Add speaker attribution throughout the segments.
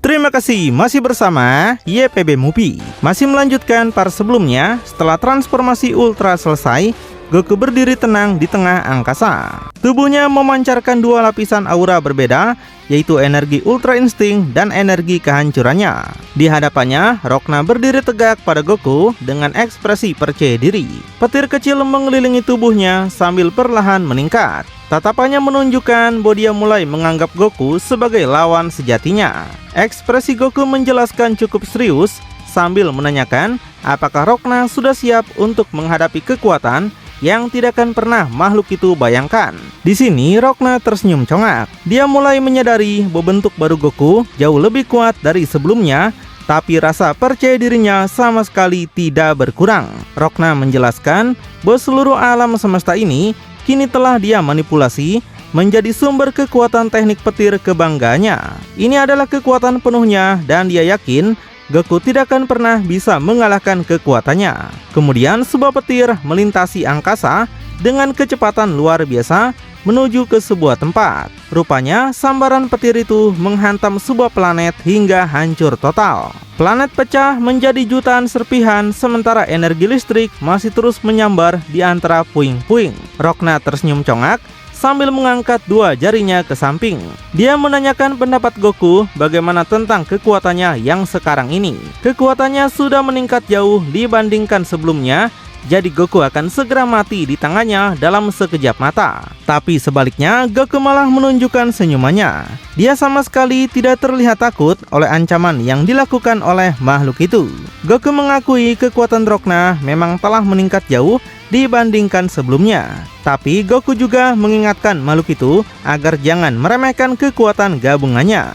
Speaker 1: Terima kasih masih bersama YPB Movie. Masih melanjutkan part sebelumnya. Setelah transformasi Ultra selesai, Goku berdiri tenang di tengah angkasa. Tubuhnya memancarkan dua lapisan aura berbeda, yaitu energi Ultra Insting dan energi kehancurannya. Di hadapannya, Rokna berdiri tegak pada Goku dengan ekspresi percaya diri. Petir kecil mengelilingi tubuhnya sambil perlahan meningkat. Tatapannya menunjukkan bahwa dia mulai menganggap Goku sebagai lawan sejatinya. Ekspresi Goku menjelaskan cukup serius sambil menanyakan apakah Rokna sudah siap untuk menghadapi kekuatan yang tidak akan pernah makhluk itu bayangkan. Di sini Rokna tersenyum congak. Dia mulai menyadari bahwa bentuk baru Goku jauh lebih kuat dari sebelumnya, tapi rasa percaya dirinya sama sekali tidak berkurang. Rokna menjelaskan bahwa seluruh alam semesta ini kini telah dia manipulasi menjadi sumber kekuatan teknik petir kebanggaannya. Ini adalah kekuatan penuhnya dan dia yakin Goku tidak akan pernah bisa mengalahkan kekuatannya. Kemudian sebuah petir melintasi angkasa dengan kecepatan luar biasa menuju ke sebuah tempat. Rupanya sambaran petir itu menghantam sebuah planet hingga hancur total. Planet pecah menjadi jutaan serpihan, sementara energi listrik masih terus menyambar di antara puing-puing. Rokna tersenyum congak sambil mengangkat dua jarinya ke samping. Dia menanyakan pendapat Goku bagaimana tentang kekuatannya yang sekarang ini. Kekuatannya sudah meningkat jauh dibandingkan sebelumnya, jadi Goku akan segera mati di tangannya dalam sekejap mata. Tapi sebaliknya, Goku malah menunjukkan senyumannya. Dia sama sekali tidak terlihat takut oleh ancaman yang dilakukan oleh makhluk itu. Goku mengakui kekuatan Rokna memang telah meningkat jauh dibandingkan sebelumnya. Tapi Goku juga mengingatkan makhluk itu agar jangan meremehkan kekuatan gabungannya.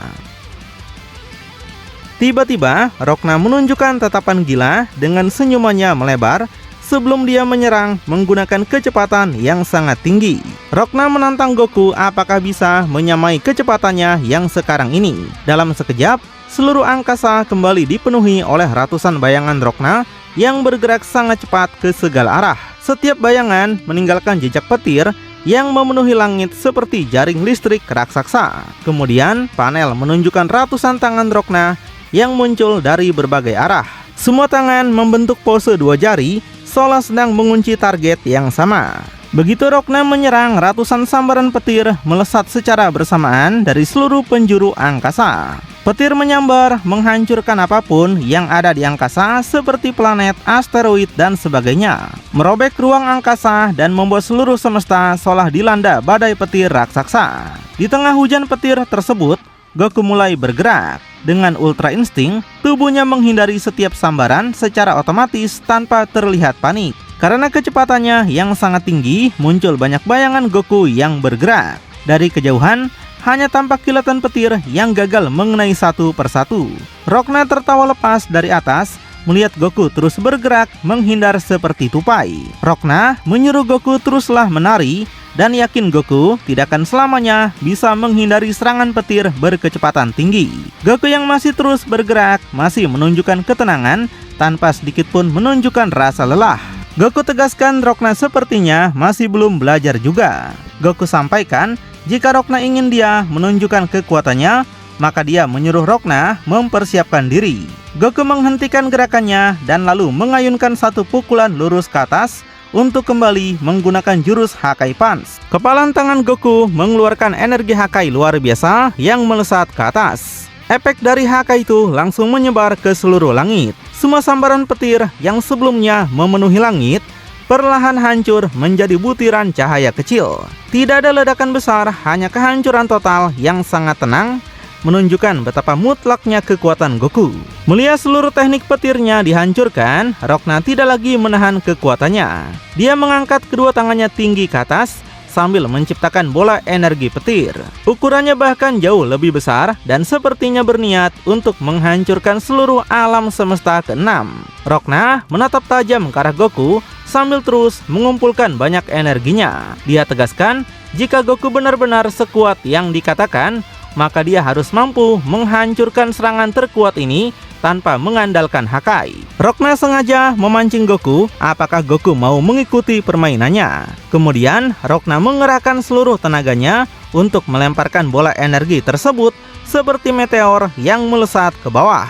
Speaker 1: Tiba-tiba, Rokna menunjukkan tatapan gila dengan senyumannya melebar sebelum dia menyerang menggunakan kecepatan yang sangat tinggi. Rokna menantang Goku apakah bisa menyamai kecepatannya yang sekarang ini. Dalam sekejap, seluruh angkasa kembali dipenuhi oleh ratusan bayangan Rokna yang bergerak sangat cepat ke segala arah. Setiap bayangan meninggalkan jejak petir yang memenuhi langit seperti jaring listrik raksasa. Kemudian panel menunjukkan ratusan tangan Rokna yang muncul dari berbagai arah. Semua tangan membentuk pose dua jari, seolah sedang mengunci target yang sama. Begitu Rokna menyerang, ratusan sambaran petir melesat secara bersamaan dari seluruh penjuru angkasa. Petir menyambar, menghancurkan apapun yang ada di angkasa seperti planet, asteroid, dan sebagainya. Merobek ruang angkasa dan membuat seluruh semesta seolah dilanda badai petir raksasa. Di tengah hujan petir tersebut, Goku mulai bergerak. Dengan Ultra Insting, tubuhnya menghindari setiap sambaran secara otomatis tanpa terlihat panik. Karena kecepatannya yang sangat tinggi, muncul banyak bayangan Goku yang bergerak. Dari kejauhan, hanya tampak kilatan petir yang gagal mengenai satu persatu. Rokna tertawa lepas dari atas, melihat Goku terus bergerak menghindar seperti tupai. Rokna menyuruh Goku teruslah menari, dan yakin Goku tidak akan selamanya bisa menghindari serangan petir berkecepatan tinggi. Goku yang masih terus bergerak masih menunjukkan ketenangan tanpa sedikit pun menunjukkan rasa lelah. Goku tegaskan Rokna sepertinya masih belum belajar juga. Goku sampaikan jika Rokna ingin dia menunjukkan kekuatannya, maka dia menyuruh Rokna mempersiapkan diri. Goku menghentikan gerakannya dan lalu mengayunkan satu pukulan lurus ke atas untuk kembali menggunakan jurus Hakai Punch. Kepalan tangan Goku mengeluarkan energi Hakai luar biasa yang melesat ke atas. Efek dari Hakai itu langsung menyebar ke seluruh langit. Semua sambaran petir yang sebelumnya memenuhi langit perlahan hancur menjadi butiran cahaya kecil. Tidak ada ledakan besar, hanya kehancuran total yang sangat tenang, menunjukkan betapa mutlaknya kekuatan Goku. Melihat seluruh teknik petirnya dihancurkan, Rokna tidak lagi menahan kekuatannya. Dia mengangkat kedua tangannya tinggi ke atas sambil menciptakan bola energi petir. Ukurannya bahkan jauh lebih besar dan sepertinya berniat untuk menghancurkan seluruh alam semesta ke-6. Rokna menatap tajam ke arah Goku sambil terus mengumpulkan banyak energinya. Dia tegaskan jika Goku benar-benar sekuat yang dikatakan, maka dia harus mampu menghancurkan serangan terkuat ini tanpa mengandalkan Hakai. Rokna sengaja memancing Goku apakah Goku mau mengikuti permainannya. Kemudian Rokna mengerahkan seluruh tenaganya untuk melemparkan bola energi tersebut seperti meteor yang melesat ke bawah.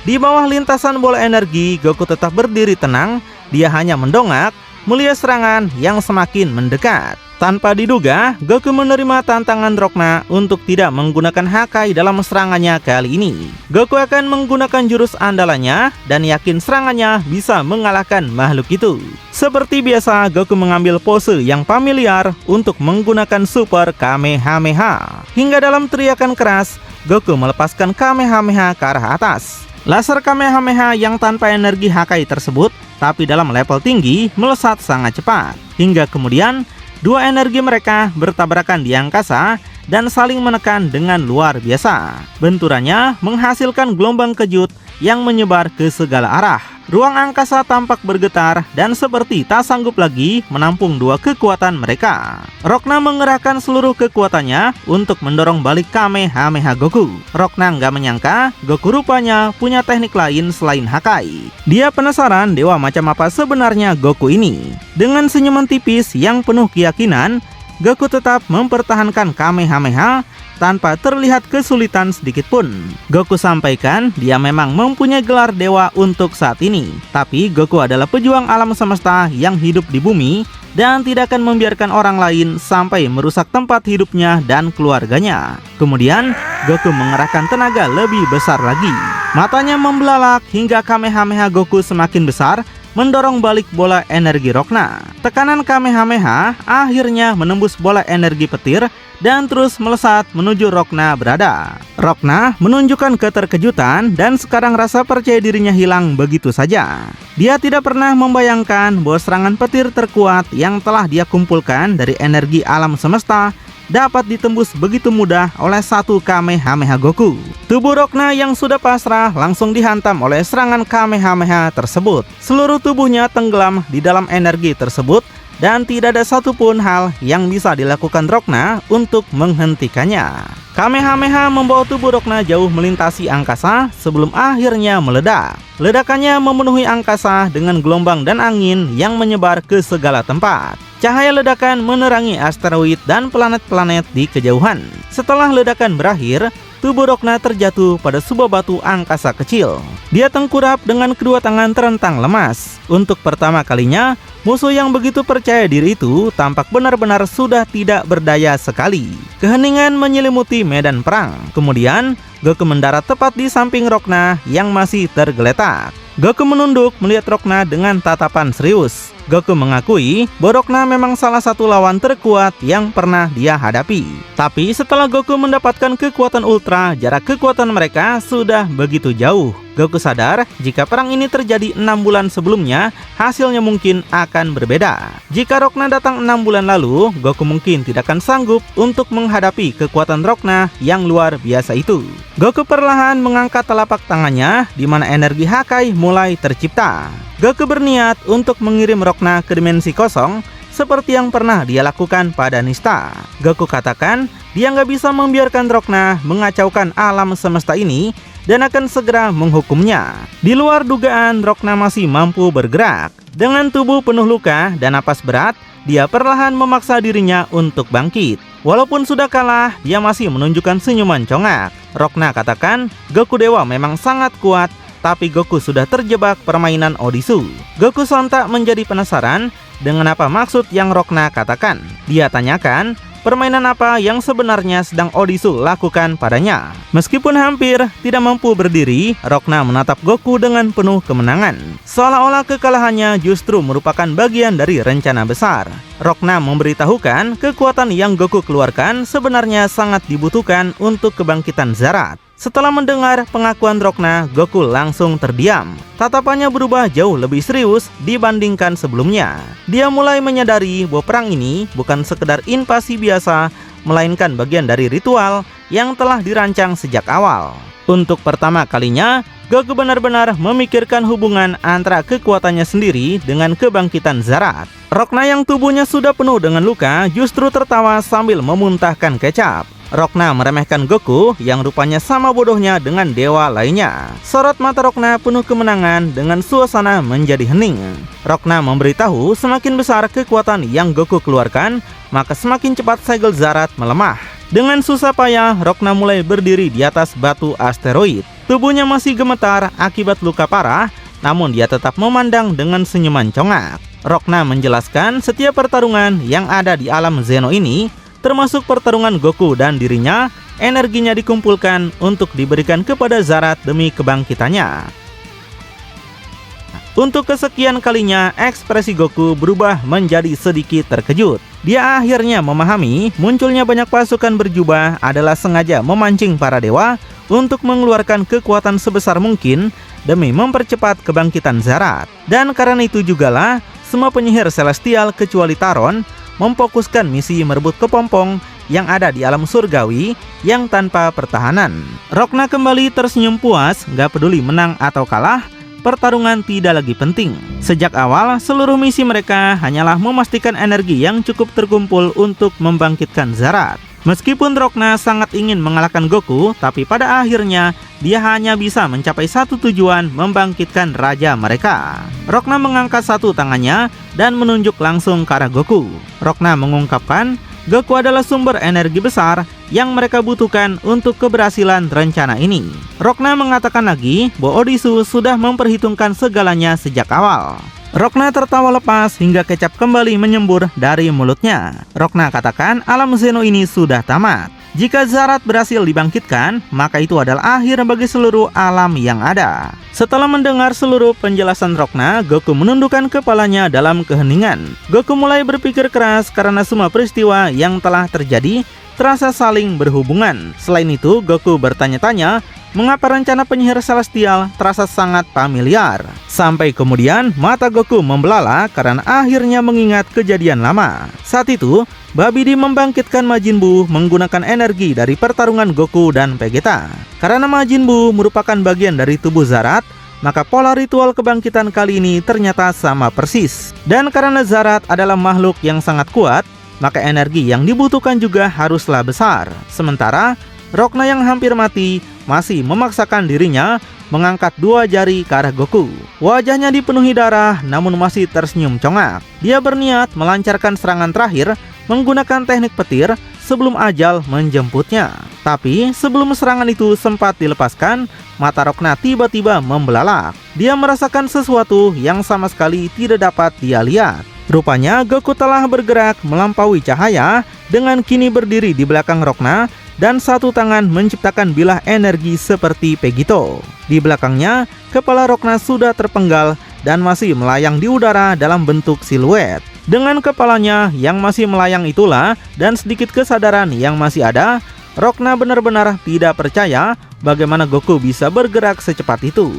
Speaker 1: Di bawah lintasan bola energi, Goku tetap berdiri tenang. Dia hanya mendongak melihat serangan yang semakin mendekat. Tanpa diduga, Goku menerima tantangan Rokna untuk tidak menggunakan Hakai dalam serangannya kali ini. Goku akan menggunakan jurus andalannya dan yakin serangannya bisa mengalahkan makhluk itu. Seperti biasa, Goku mengambil pose yang familiar untuk menggunakan Super Kamehameha. Hingga dalam teriakan keras, Goku melepaskan Kamehameha ke arah atas. Laser Kamehameha yang tanpa energi Hakai tersebut, tapi dalam level tinggi, melesat sangat cepat. Hingga kemudian, dua energi mereka bertabrakan di angkasa dan saling menekan dengan luar biasa. Benturannya menghasilkan gelombang kejut yang menyebar ke segala arah. Ruang angkasa tampak bergetar dan seperti tak sanggup lagi menampung dua kekuatan mereka. Rokna mengerahkan seluruh kekuatannya untuk mendorong balik Kamehameha Goku. Rokna nggak menyangka Goku rupanya punya teknik lain selain Hakai. Dia penasaran dewa macam apa sebenarnya Goku ini. Dengan senyuman tipis yang penuh keyakinan, Goku tetap mempertahankan Kamehameha tanpa terlihat kesulitan sedikit pun. Goku sampaikan dia memang mempunyai gelar dewa untuk saat ini. Tapi Goku adalah pejuang alam semesta yang hidup di bumi dan tidak akan membiarkan orang lain sampai merusak tempat hidupnya dan keluarganya. Kemudian Goku mengerahkan tenaga lebih besar lagi. Matanya membelalak hingga Kamehameha Goku semakin besar, mendorong balik bola energi Rokna. Tekanan Kamehameha akhirnya menembus bola energi petir dan terus melesat menuju Rokna berada. Rokna menunjukkan keterkejutan dan sekarang rasa percaya dirinya hilang begitu saja. Dia tidak pernah membayangkan bahwa serangan petir terkuat yang telah dia kumpulkan dari energi alam semesta dapat ditembus begitu mudah oleh satu Kamehameha Goku. Tubuh Rokna yang sudah pasrah langsung dihantam oleh serangan Kamehameha tersebut. Seluruh tubuhnya tenggelam di dalam energi tersebut dan tidak ada satupun hal yang bisa dilakukan Rokna untuk menghentikannya. Kamehameha membawa tubuh Rokna jauh melintasi angkasa sebelum akhirnya meledak. Ledakannya memenuhi angkasa dengan gelombang dan angin yang menyebar ke segala tempat. Cahaya ledakan menerangi asteroid dan planet-planet di kejauhan. Setelah ledakan berakhir, tubuh Rokna terjatuh pada sebuah batu angkasa kecil. Dia tengkurap dengan kedua tangan terentang lemas. Untuk pertama kalinya, musuh yang begitu percaya diri itu tampak benar-benar sudah tidak berdaya sekali. Keheningan menyelimuti medan perang. Kemudian, Goku mendarat tepat di samping Rokna yang masih tergeletak. Goku menunduk melihat Rokna dengan tatapan serius. Goku mengakui bahwa Rokna memang salah satu lawan terkuat yang pernah dia hadapi. Tapi setelah Goku mendapatkan kekuatan ultra, jarak kekuatan mereka sudah begitu jauh. Goku sadar jika perang ini terjadi 6 bulan sebelumnya, hasilnya mungkin akan berbeda. Jika Rokna datang 6 bulan lalu, Goku mungkin tidak akan sanggup untuk menghadapi kekuatan Rokna yang luar biasa itu. Goku perlahan mengangkat telapak tangannya di mana energi Hakai mulai tercipta. Goku berniat untuk mengirim Rokna ke dimensi kosong seperti yang pernah dia lakukan pada Nista. Goku katakan dia nggak bisa membiarkan Rokna mengacaukan alam semesta ini dan akan segera menghukumnya. Di luar dugaan, Rokna masih mampu bergerak. Dengan tubuh penuh luka dan napas berat, dia perlahan memaksa dirinya untuk bangkit. Walaupun sudah kalah, dia masih menunjukkan senyuman congak. Rokna katakan, Goku Dewa memang sangat kuat, tapi Goku sudah terjebak permainan Odisu. Goku sontak menjadi penasaran dengan apa maksud yang Rokna katakan. Dia tanyakan, permainan apa yang sebenarnya sedang Odisu lakukan padanya. Meskipun hampir tidak mampu berdiri, Rokna menatap Goku dengan penuh kemenangan. Seolah-olah kekalahannya justru merupakan bagian dari rencana besar. Rokna memberitahukan kekuatan yang Goku keluarkan sebenarnya sangat dibutuhkan untuk kebangkitan Zarat. Setelah mendengar pengakuan Rokna, Goku langsung terdiam. Tatapannya berubah jauh lebih serius dibandingkan sebelumnya. Dia mulai menyadari bahwa perang ini bukan sekedar invasi biasa, melainkan bagian dari ritual yang telah dirancang sejak awal. Untuk pertama kalinya, Goku benar-benar memikirkan hubungan antara kekuatannya sendiri dengan kebangkitan Zarat. Rokna yang tubuhnya sudah penuh dengan luka justru tertawa sambil memuntahkan kecap. Rokna meremehkan Goku yang rupanya sama bodohnya dengan dewa lainnya. Sorot mata Rokna penuh kemenangan dengan suasana menjadi hening. Rokna memberitahu semakin besar kekuatan yang Goku keluarkan, maka semakin cepat segel Zarat melemah. Dengan susah payah, Rokna mulai berdiri di atas batu asteroid. Tubuhnya masih gemetar akibat luka parah, namun dia tetap memandang dengan senyuman congak. Rokna menjelaskan setiap pertarungan yang ada di alam Zeno ini, termasuk pertarungan Goku dan dirinya, energinya dikumpulkan untuk diberikan kepada Zarat demi kebangkitannya. Untuk kesekian kalinya, ekspresi Goku berubah menjadi sedikit terkejut. Dia akhirnya memahami munculnya banyak pasukan berjubah adalah sengaja memancing para dewa untuk mengeluarkan kekuatan sebesar mungkin demi mempercepat kebangkitan Zarat. Dan karena itu jugalah semua penyihir celestial kecuali Taron memfokuskan misi merebut kepompong yang ada di alam surgawi yang tanpa pertahanan. Rokna kembali tersenyum puas, gak peduli menang atau kalah, pertarungan tidak lagi penting. Sejak awal, seluruh misi mereka hanyalah memastikan energi yang cukup terkumpul untuk membangkitkan Zarat. Meskipun Rokna sangat ingin mengalahkan Goku, tapi pada akhirnya dia hanya bisa mencapai satu tujuan, membangkitkan raja mereka. Rokna mengangkat satu tangannya dan menunjuk langsung ke arah Goku. Rokna mengungkapkan, Goku adalah sumber energi besar yang mereka butuhkan untuk keberhasilan rencana ini. Rokna mengatakan lagi bahwa Odysseus sudah memperhitungkan segalanya sejak awal. Rokna tertawa lepas hingga kecap kembali menyembur dari mulutnya. Rokna katakan alam Zeno ini sudah tamat. Jika Zarat berhasil dibangkitkan, maka itu adalah akhir bagi seluruh alam yang ada. Setelah mendengar seluruh penjelasan Rokna, Goku menundukkan kepalanya dalam keheningan. Goku mulai berpikir keras karena semua peristiwa yang telah terjadi terasa saling berhubungan. Selain itu, Goku bertanya-tanya mengapa rencana penyihir celestial terasa sangat familiar. Sampai kemudian mata Goku membelalak karena akhirnya mengingat kejadian lama. Saat itu, Babidi membangkitkan Majin Buu menggunakan energi dari pertarungan Goku dan Vegeta. Karena Majin Buu merupakan bagian dari tubuh Zarat, maka pola ritual kebangkitan kali ini ternyata sama persis. Dan karena Zarat adalah makhluk yang sangat kuat, maka energi yang dibutuhkan juga haruslah besar. Sementara Rokna yang hampir mati masih memaksakan dirinya mengangkat dua jari ke arah Goku. Wajahnya dipenuhi darah namun masih tersenyum congak. Dia berniat melancarkan serangan terakhir menggunakan teknik petir sebelum ajal menjemputnya. Tapi sebelum serangan itu sempat dilepaskan, mata Rokna tiba-tiba membelalak. Dia merasakan sesuatu yang sama sekali tidak dapat dia lihat. Rupanya Goku telah bergerak melampaui cahaya dengan kini berdiri di belakang Rokna dan satu tangan menciptakan bilah energi seperti Pegito. Di belakangnya, kepala Rokna sudah terpenggal dan masih melayang di udara dalam bentuk siluet. Dengan kepalanya yang masih melayang itulah dan sedikit kesadaran yang masih ada, Rokna benar-benar tidak percaya bagaimana Goku bisa bergerak secepat itu.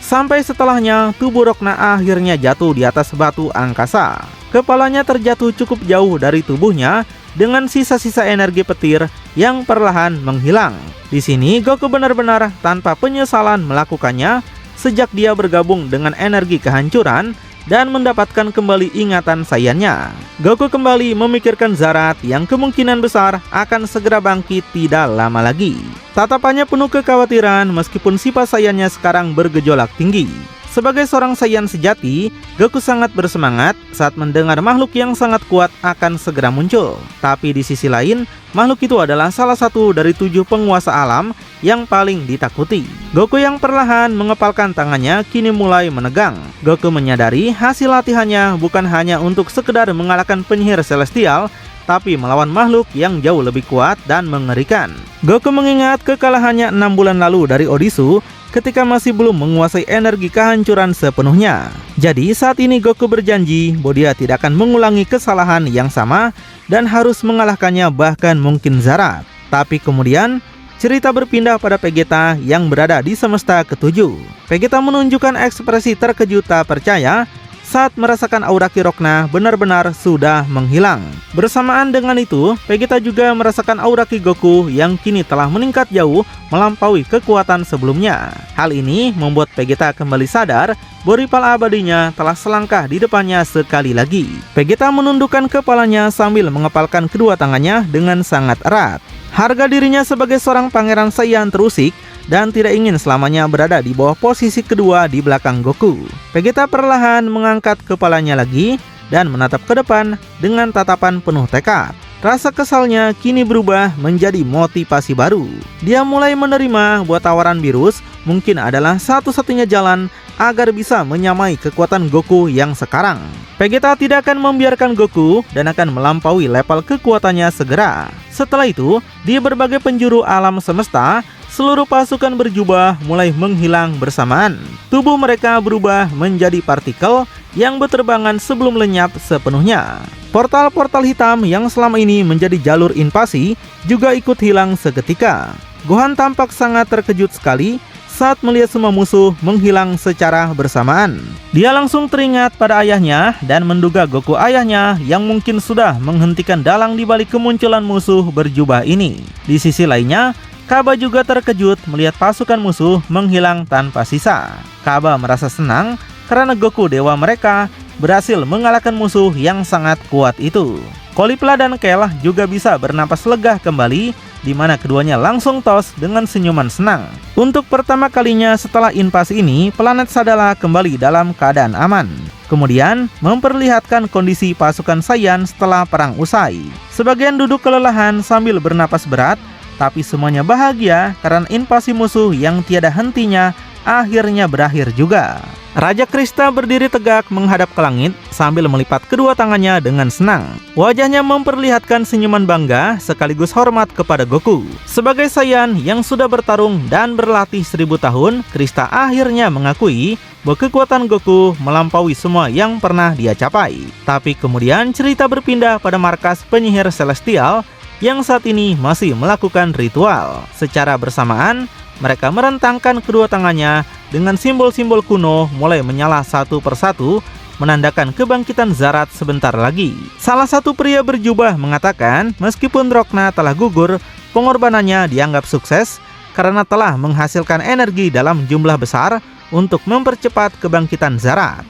Speaker 1: Sampai setelahnya, tubuh Rokna akhirnya jatuh di atas batu angkasa. Kepalanya terjatuh cukup jauh dari tubuhnya dengan sisa-sisa energi petir yang perlahan menghilang. Di sini Goku benar-benar tanpa penyesalan melakukannya sejak dia bergabung dengan energi kehancuran dan mendapatkan kembali ingatan sayannya. Goku kembali memikirkan Zarat yang kemungkinan besar akan segera bangkit tidak lama lagi. Tatapannya penuh kekhawatiran meskipun sifat sayannya sekarang bergejolak tinggi. Sebagai seorang Saiyan sejati, Goku sangat bersemangat saat mendengar makhluk yang sangat kuat akan segera muncul. Tapi di sisi lain, makhluk itu adalah salah satu dari 7 penguasa alam yang paling ditakuti. Goku yang perlahan mengepalkan tangannya kini mulai menegang. Goku menyadari hasil latihannya bukan hanya untuk sekedar mengalahkan penyihir celestial, tapi melawan makhluk yang jauh lebih kuat dan mengerikan. Goku mengingat kekalahannya 6 bulan lalu dari Odysseus ketika masih belum menguasai energi kehancuran sepenuhnya. Jadi saat ini Goku berjanji bahwa dia tidak akan mengulangi kesalahan yang sama dan harus mengalahkannya, bahkan mungkin Zarat. Tapi kemudian cerita berpindah pada Vegeta yang berada di semesta ketujuh. Vegeta menunjukkan ekspresi terkejut tak percaya saat merasakan aura Ki Rokna benar-benar sudah menghilang. Bersamaan dengan itu, Vegeta juga merasakan aura Ki Goku yang kini telah meningkat jauh melampaui kekuatan sebelumnya. Hal ini membuat Vegeta kembali sadar bahwa rival abadinya telah selangkah di depannya sekali lagi. Vegeta menundukkan kepalanya sambil mengepalkan kedua tangannya dengan sangat erat. Harga dirinya sebagai seorang pangeran Saiyan terusik dan tidak ingin selamanya berada di bawah posisi kedua di belakang Goku. Vegeta perlahan mengangkat kepalanya lagi dan menatap ke depan dengan tatapan penuh tekad. Rasa kesalnya kini berubah menjadi motivasi baru. Dia mulai menerima bahwa tawaran Beerus mungkin adalah satu-satunya jalan agar bisa menyamai kekuatan Goku yang sekarang. Vegeta tidak akan membiarkan Goku dan akan melampaui level kekuatannya segera. Setelah itu, di berbagai penjuru alam semesta, seluruh pasukan berjubah mulai menghilang bersamaan. Tubuh mereka berubah menjadi partikel yang berterbangan sebelum lenyap sepenuhnya. Portal-portal hitam yang selama ini menjadi jalur invasi juga ikut hilang seketika. Gohan tampak sangat terkejut sekali saat melihat semua musuh menghilang secara bersamaan. Dia langsung teringat pada ayahnya dan menduga Goku ayahnya yang mungkin sudah menghentikan dalang di balik kemunculan musuh berjubah ini. Di sisi lainnya, Kaba juga terkejut melihat pasukan musuh menghilang tanpa sisa. Kaba merasa senang karena Goku dewa mereka berhasil mengalahkan musuh yang sangat kuat itu. Caulifla dan Kel juga bisa bernapas lega kembali, di mana keduanya langsung tos dengan senyuman senang. Untuk pertama kalinya setelah invasi ini, planet Sadala kembali dalam keadaan aman. Kemudian memperlihatkan kondisi pasukan Saiyan setelah perang usai. Sebagian duduk kelelahan sambil bernapas berat, tapi semuanya bahagia karena invasi musuh yang tiada hentinya akhirnya berakhir juga. Raja Krista berdiri tegak menghadap ke langit sambil melipat kedua tangannya dengan senang. Wajahnya memperlihatkan senyuman bangga sekaligus hormat kepada Goku. Sebagai Saiyan yang sudah bertarung dan berlatih 1000 tahun, Krista akhirnya mengakui bahwa kekuatan Goku melampaui semua yang pernah dia capai. Tapi kemudian cerita berpindah pada markas penyihir Celestial yang saat ini masih melakukan ritual. Secara bersamaan, mereka merentangkan kedua tangannya dengan simbol-simbol kuno mulai menyala satu persatu, menandakan kebangkitan Zarat sebentar lagi. Salah satu pria berjubah mengatakan meskipun Rokna telah gugur, pengorbanannya dianggap sukses karena telah menghasilkan energi dalam jumlah besar untuk mempercepat kebangkitan Zarat.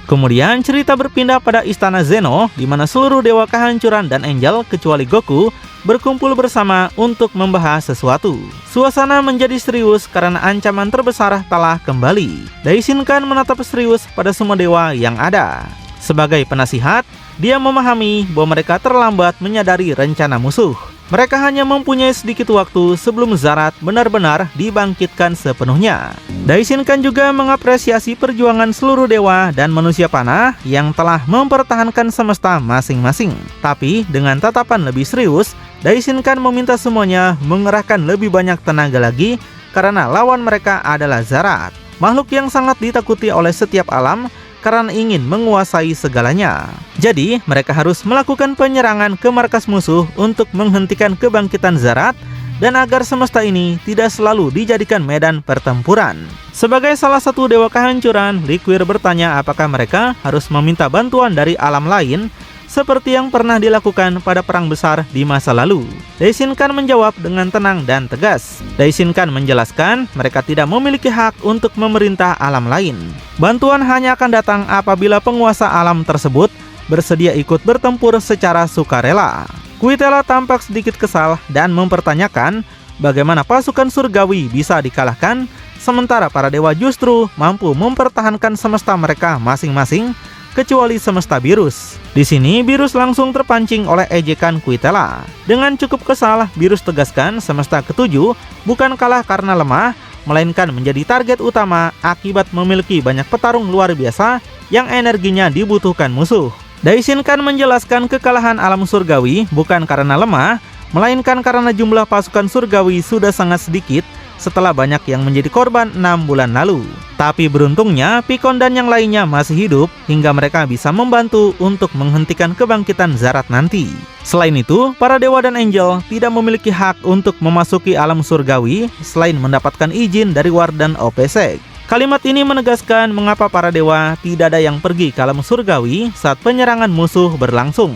Speaker 1: Kemudian cerita berpindah pada istana Zeno, di mana seluruh dewa kehancuran dan angel kecuali Goku berkumpul bersama untuk membahas sesuatu. Suasana menjadi serius karena ancaman terbesar telah kembali. Daishin Kan menatap serius pada semua dewa yang ada. Sebagai penasihat, dia memahami bahwa mereka terlambat menyadari rencana musuh. Mereka hanya mempunyai sedikit waktu sebelum Zarat benar-benar dibangkitkan sepenuhnya. Daishin Kan juga mengapresiasi perjuangan seluruh dewa dan manusia panah yang telah mempertahankan semesta masing-masing. Tapi dengan tatapan lebih serius, Daishin Kan meminta semuanya mengerahkan lebih banyak tenaga lagi karena lawan mereka adalah Zarat, makhluk yang sangat ditakuti oleh setiap alam karena ingin menguasai segalanya. Jadi, mereka harus melakukan penyerangan ke markas musuh untuk menghentikan kebangkitan Zarat dan agar semesta ini tidak selalu dijadikan medan pertempuran. Sebagai salah satu dewa kehancuran, Liquir bertanya apakah mereka harus meminta bantuan dari alam lain seperti yang pernah dilakukan pada perang besar di masa lalu. Daishin Kan menjawab dengan tenang dan tegas. Daishin Kan menjelaskan mereka tidak memiliki hak untuk memerintah alam lain. Bantuan hanya akan datang apabila penguasa alam tersebut bersedia ikut bertempur secara sukarela. Kuitela tampak sedikit kesal dan mempertanyakan bagaimana pasukan surgawi bisa dikalahkan sementara para dewa justru mampu mempertahankan semesta mereka masing-masing kecuali semesta Beerus. Di sini Beerus langsung terpancing oleh ejekan Kuitela. Dengan cukup kesal, Beerus tegaskan semesta ketujuh bukan kalah karena lemah, melainkan menjadi target utama akibat memiliki banyak petarung luar biasa yang energinya dibutuhkan musuh. Daishin Kan menjelaskan kekalahan alam surgawi bukan karena lemah, melainkan karena jumlah pasukan surgawi sudah sangat sedikit setelah banyak yang menjadi korban 6 bulan lalu. Tapi beruntungnya, Pikon dan yang lainnya masih hidup hingga mereka bisa membantu untuk menghentikan kebangkitan Zarat nanti. Selain itu, para dewa dan angel tidak memiliki hak untuk memasuki alam surgawi selain mendapatkan izin dari Warden Opesek. Kalimat ini menegaskan mengapa para dewa tidak ada yang pergi ke alam surgawi saat penyerangan musuh berlangsung.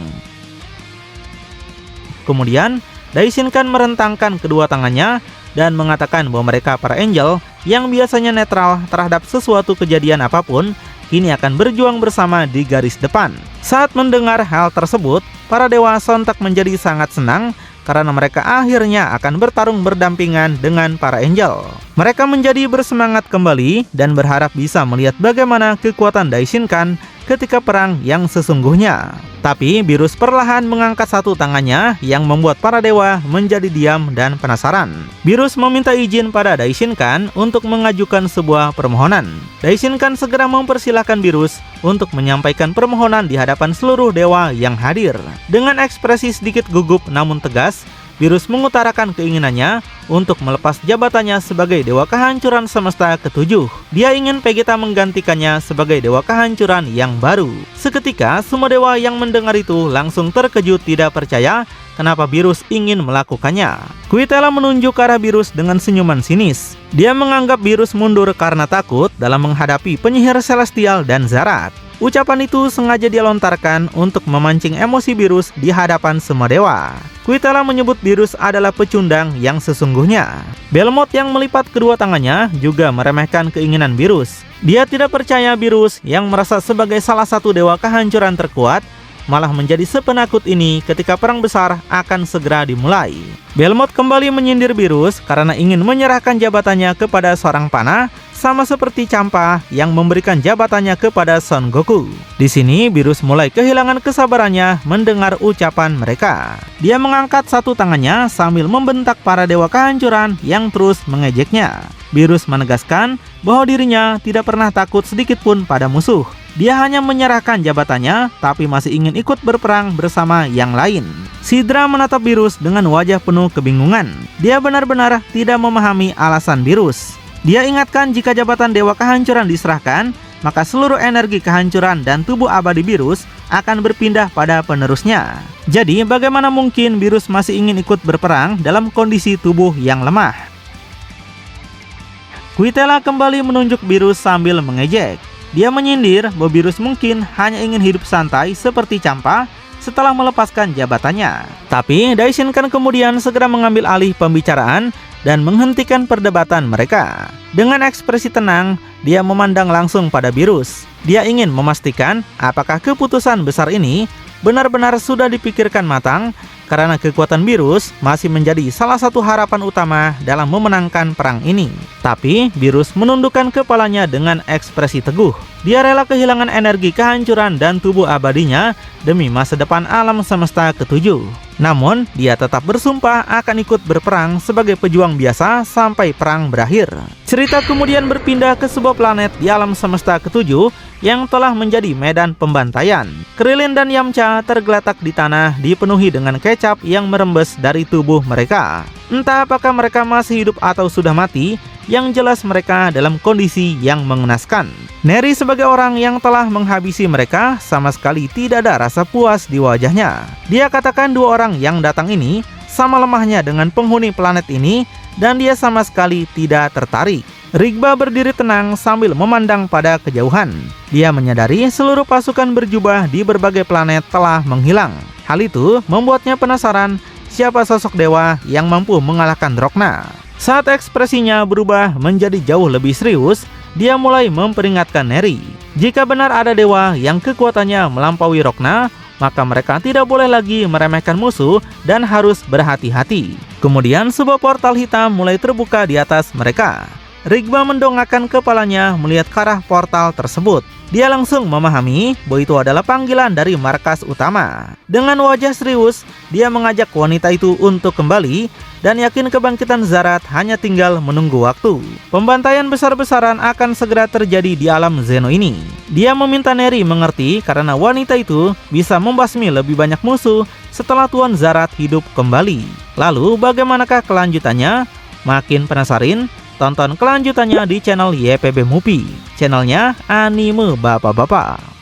Speaker 1: Kemudian, Daishinkan merentangkan kedua tangannya dan mengatakan bahwa mereka para angel yang biasanya netral terhadap sesuatu kejadian apapun, kini akan berjuang bersama di garis depan. Saat mendengar hal tersebut, para dewa sontak menjadi sangat senang karena mereka akhirnya akan bertarung berdampingan dengan para angel. Mereka menjadi bersemangat kembali dan berharap bisa melihat bagaimana kekuatan Daishinkan ketika perang yang sesungguhnya. Tapi Beerus perlahan mengangkat satu tangannya yang membuat para dewa menjadi diam dan penasaran. Beerus meminta izin pada Daishinkan untuk mengajukan sebuah permohonan. Daishinkan segera mempersilahkan Beerus untuk menyampaikan permohonan di hadapan seluruh dewa yang hadir. Dengan ekspresi sedikit gugup namun tegas, Beerus mengutarakan keinginannya untuk melepas jabatannya sebagai Dewa Kehancuran Semesta ke-7. Dia ingin Vegeta menggantikannya sebagai Dewa Kehancuran yang baru. Seketika, semua dewa yang mendengar itu langsung terkejut tidak percaya kenapa Beerus ingin melakukannya. Kuitela menunjuk ke arah Beerus dengan senyuman sinis. Dia menganggap Beerus mundur karena takut dalam menghadapi penyihir Celestial dan Zarat. Ucapan itu sengaja dia lontarkan untuk memancing emosi Beerus di hadapan semua dewa. Kuitela menyebut Beerus adalah pecundang yang sesungguhnya. Belmont yang melipat kedua tangannya juga meremehkan keinginan Beerus. Dia tidak percaya Beerus yang merasa sebagai salah satu dewa kehancuran terkuat malah menjadi sepenakut ini ketika perang besar akan segera dimulai. Belmont kembali menyindir Beerus karena ingin menyerahkan jabatannya kepada seorang panah, sama seperti Champa yang memberikan jabatannya kepada Son Goku. Di sini Beerus mulai kehilangan kesabarannya mendengar ucapan mereka. Dia mengangkat satu tangannya sambil membentak para dewa kehancuran yang terus mengejeknya. Beerus menegaskan bahwa dirinya tidak pernah takut sedikit pun pada musuh. Dia hanya menyerahkan jabatannya, tapi masih ingin ikut berperang bersama yang lain. Sidra menatap Beerus dengan wajah penuh kebingungan. Dia benar-benar tidak memahami alasan Beerus. Dia ingatkan jika jabatan Dewa Kehancuran diserahkan, maka seluruh energi kehancuran dan tubuh abadi Beerus akan berpindah pada penerusnya. Jadi, bagaimana mungkin Beerus masih ingin ikut berperang dalam kondisi tubuh yang lemah? Kuitela kembali menunjuk Beerus sambil mengejek. Dia menyindir bahwa Beerus mungkin hanya ingin hidup santai seperti Champa setelah melepaskan jabatannya. Tapi Daishinkan kemudian segera mengambil alih pembicaraan dan menghentikan perdebatan mereka. Dengan ekspresi tenang, dia memandang langsung pada Beerus. Dia ingin memastikan apakah keputusan besar ini benar-benar sudah dipikirkan matang, karena kekuatan Beerus masih menjadi salah satu harapan utama dalam memenangkan perang ini. Tapi Beerus menundukkan kepalanya dengan ekspresi teguh. Dia rela kehilangan energi kehancuran dan tubuh abadinya demi masa depan alam semesta ke-7. Namun, dia tetap bersumpah akan ikut berperang sebagai pejuang biasa sampai perang berakhir. Cerita kemudian berpindah ke sebuah planet di alam semesta ke-7 yang telah menjadi medan pembantaian. Krillin dan Yamcha tergeletak di tanah dipenuhi dengan kecap yang merembes dari tubuh mereka. Entah apakah mereka masih hidup atau sudah mati, yang jelas mereka dalam kondisi yang mengenaskan. Neri sebagai orang yang telah menghabisi mereka sama sekali tidak ada rasa puas di wajahnya. Dia katakan dua orang yang datang ini sama lemahnya dengan penghuni planet ini dan dia sama sekali tidak tertarik. Rigba berdiri tenang sambil memandang pada kejauhan. Dia menyadari seluruh pasukan berjubah di berbagai planet telah menghilang. Hal itu membuatnya penasaran siapa sosok dewa yang mampu mengalahkan Rokna. Saat ekspresinya berubah menjadi jauh lebih serius, dia mulai memperingatkan Neri. Jika benar ada dewa yang kekuatannya melampaui Rokna, maka mereka tidak boleh lagi meremehkan musuh dan harus berhati-hati. Kemudian sebuah portal hitam mulai terbuka di atas mereka. Rigba mendongakkan kepalanya melihat ke arah portal tersebut. Dia langsung memahami bahwa itu adalah panggilan dari markas utama. Dengan wajah serius, dia mengajak wanita itu untuk kembali dan yakin kebangkitan Zarat hanya tinggal menunggu waktu. Pembantaian besar-besaran akan segera terjadi di alam Zeno ini. Dia meminta Neri mengerti karena wanita itu bisa membasmi lebih banyak musuh setelah Tuan Zarat hidup kembali. Lalu bagaimanakah kelanjutannya? Makin penasaran? Tonton kelanjutannya di channel YPB Movie, channelnya anime bapak-bapak.